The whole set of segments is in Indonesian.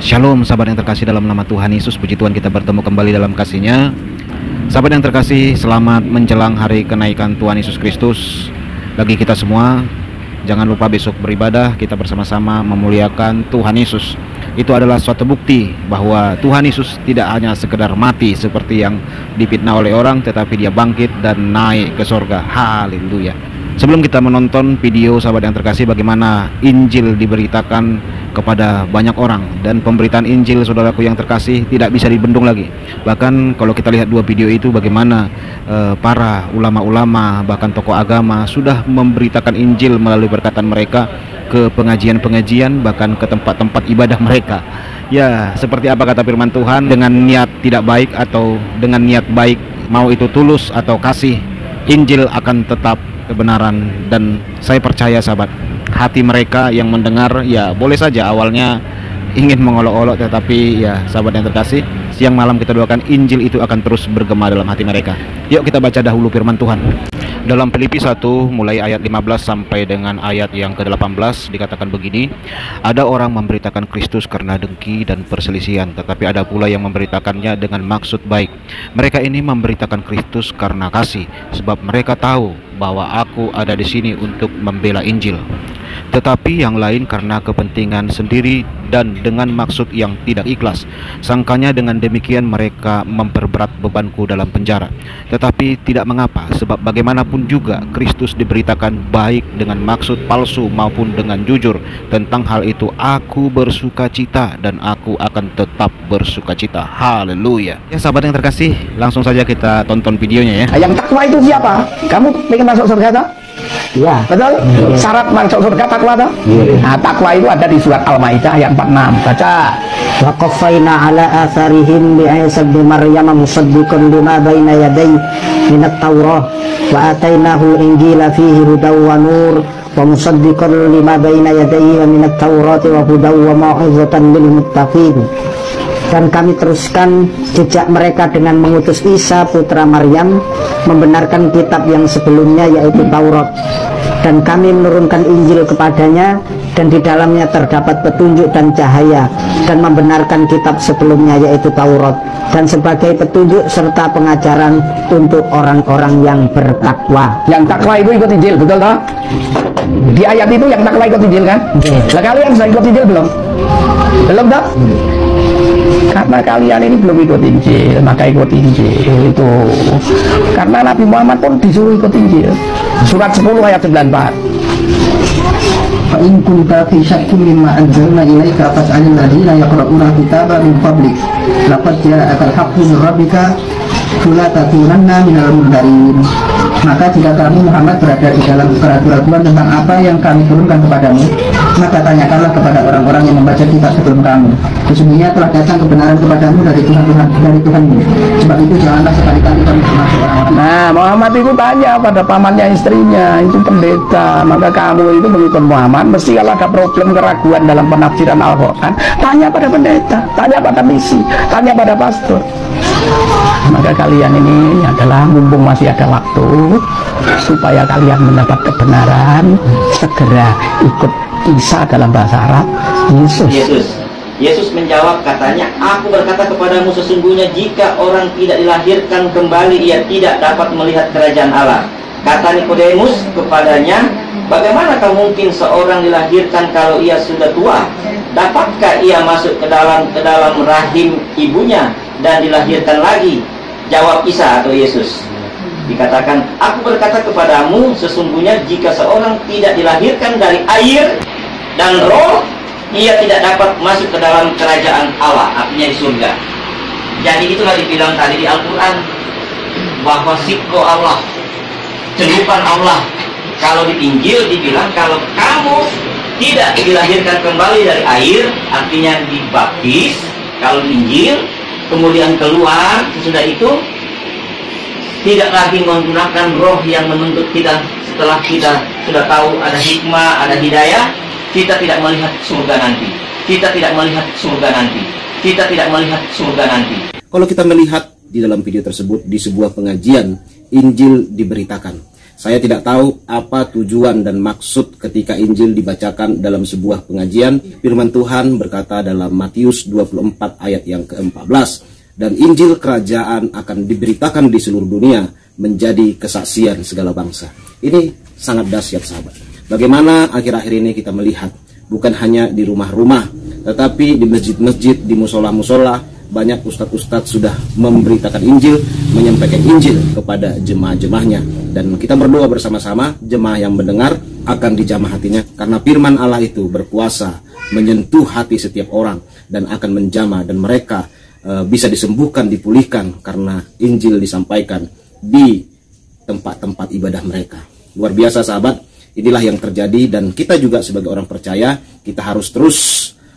Shalom sahabat yang terkasih dalam nama Tuhan Yesus. Puji Tuhan kita bertemu kembali dalam kasih-Nya. Sahabat yang terkasih, selamat menjelang hari kenaikan Tuhan Yesus Kristus. Bagi kita semua, jangan lupa besok beribadah, kita bersama-sama memuliakan Tuhan Yesus. Itu adalah suatu bukti bahwa Tuhan Yesus tidak hanya sekedar mati seperti yang difitnah oleh orang, tetapi Dia bangkit dan naik ke sorga. Haleluya. Sebelum kita menonton video sahabat yang terkasih, bagaimana Injil diberitakan kepada banyak orang, dan pemberitaan Injil saudaraku yang terkasih tidak bisa dibendung lagi. Bahkan kalau kita lihat dua video itu, bagaimana para ulama-ulama bahkan tokoh agama sudah memberitakan Injil melalui perkataan mereka ke pengajian-pengajian, bahkan ke tempat-tempat ibadah mereka. Ya, seperti apa kata firman Tuhan, dengan niat tidak baik atau dengan niat baik, mau itu tulus atau kasih, Injil akan tetap kebenaran. Dan saya percaya sahabat, hati mereka yang mendengar, ya boleh saja awalnya ingin mengolok-olok, tetapi ya sahabat yang terkasih, siang malam kita doakan Injil itu akan terus bergema dalam hati mereka. Yuk kita baca dahulu firman Tuhan. Dalam Filipi 1 mulai ayat 15 sampai dengan ayat yang ke-18 dikatakan begini: ada orang memberitakan Kristus karena dengki dan perselisihan, tetapi ada pula yang memberitakannya dengan maksud baik. Mereka ini memberitakan Kristus karena kasih, sebab mereka tahu bahwa aku ada di sini untuk membela Injil. Tetapi yang lain karena kepentingan sendiri dan dengan maksud yang tidak ikhlas. Sangkanya dengan demikian mereka memperberat bebanku dalam penjara. Tetapi tidak mengapa, sebab bagaimanapun juga Kristus diberitakan baik dengan maksud palsu maupun dengan jujur. Tentang hal itu aku bersuka cita dan aku akan tetap bersuka cita. Haleluya. Ya sahabat yang terkasih, langsung saja kita tonton videonya ya. Yang takwa itu siapa? Kamu pengen masuk surga tak? Ya, betul. Syarat masuk surga takwa tak? Nah, takwa itu ada di surat Al-Maidah ayat 46. Baca. Wa qaffayna ala atharihim bi Isa bin Maryam musaddiqan lima baina yadayhi minat Taurah wa atainahu injila fihi hudaw wa nur wa musaddiqan lima baina yadayhi minat Taurat wa hudaw wa mau'izatan lil muttaqin. Dan kami teruskan jejak mereka dengan mengutus Isa putra Maryam, membenarkan kitab yang sebelumnya yaitu Taurat, dan kami menurunkan Injil kepadanya, dan di dalamnya terdapat petunjuk dan cahaya, dan membenarkan kitab sebelumnya yaitu Taurat, dan sebagai petunjuk serta pengajaran untuk orang-orang yang bertakwa. Yang takwa itu ikut Injil, betul tak? Di ayat itu yang takwa ikut Injil kan? Lah kalian sudah ikut Injil belum? Belum tak? Karena kalian ini belum ikut Injil, maka ikut Injil itu. Karena Nabi Muhammad pun disuruh ikut Injil. Surat 10 ayat 94. Fa in kunta fi syakkin mimma anzalna ilaika fas'alil ladzina yaqra'una kitaba min qablik laqad ja'akal haqqu min rabbika fala takunanna minal mumtarin. Maka jika kamu Muhammad berada di dalam keraguan tentang apa yang kami turunkan kepadamu, maka tanyakanlah kepada orang-orang yang membaca kitab sebelum kamu. Sesungguhnya telah datang kebenaran kepadamu dari Tuhanmu. Sebab itu janganlah sekali-kali kamu termasuk orang-orang. Nah, Muhammad itu tanya pada pamannya istrinya, itu pendeta. Maka kamu itu mengikut Muhammad, mesti kalau ada problem keraguan dalam penafsiran Al-Quran, tanya pada pendeta, tanya pada misi, tanya pada pastor. Maka kalian ini adalah mumpung masih ada waktu, supaya kalian mendapat kebenaran, segera ikut Isa dalam bahasa Arab Yesus menjawab, katanya, aku berkata kepadamu, sesungguhnya jika orang tidak dilahirkan kembali, ia tidak dapat melihat kerajaan Allah. Kata Nikodemus kepadanya, bagaimanakah mungkin seorang dilahirkan kalau ia sudah tua? Dapatkah ia masuk ke dalam rahim ibunya dan dilahirkan lagi? Jawab Isa atau Yesus, dikatakan, aku berkata kepadamu, sesungguhnya jika seorang tidak dilahirkan dari air dan roh, ia tidak dapat masuk ke dalam kerajaan Allah, artinya di surga. Jadi itulah dibilang tadi di Al-Quran, bahwa sifat Allah, celupan Allah. Kalau di Injil dibilang, kalau kamu tidak dilahirkan kembali dari air, artinya dibaptis. Kalau di Injil, kemudian keluar, sesudah itu tidak lagi menggunakan roh yang menuntut kita. Setelah kita sudah tahu ada hikmah, ada hidayah, kita tidak melihat surga nanti. Kita tidak melihat surga nanti. Kita tidak melihat surga nanti. Kalau kita melihat di dalam video tersebut, di sebuah pengajian Injil diberitakan, Saya tidak tahu apa tujuan dan maksud ketika Injil dibacakan dalam sebuah pengajian. Firman Tuhan berkata dalam Matius 24 ayat yang ke-14, dan Injil kerajaan akan diberitakan di seluruh dunia menjadi kesaksian segala bangsa. Ini sangat dahsyat, sahabat. Bagaimana akhir-akhir ini kita melihat, bukan hanya di rumah-rumah, tetapi di masjid-masjid, di musola-musola, banyak ustadz-ustadz sudah memberitakan Injil, menyampaikan Injil kepada jemaah-jemaahnya. Dan kita berdoa bersama-sama, jemaah yang mendengar akan dijamah hatinya, karena firman Allah itu berkuasa menyentuh hati setiap orang dan akan menjamah, dan mereka bisa disembuhkan, dipulihkan karena Injil disampaikan di tempat-tempat ibadah mereka. Luar biasa, sahabat. Inilah yang terjadi, dan kita juga sebagai orang percaya, kita harus terus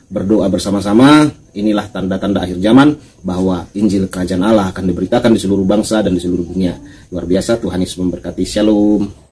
berdoa bersama-sama. Inilah tanda-tanda akhir zaman, bahwa Injil Kerajaan Allah akan diberitakan di seluruh bangsa dan di seluruh dunia. Luar biasa. Tuhan Yesus memberkati. Shalom.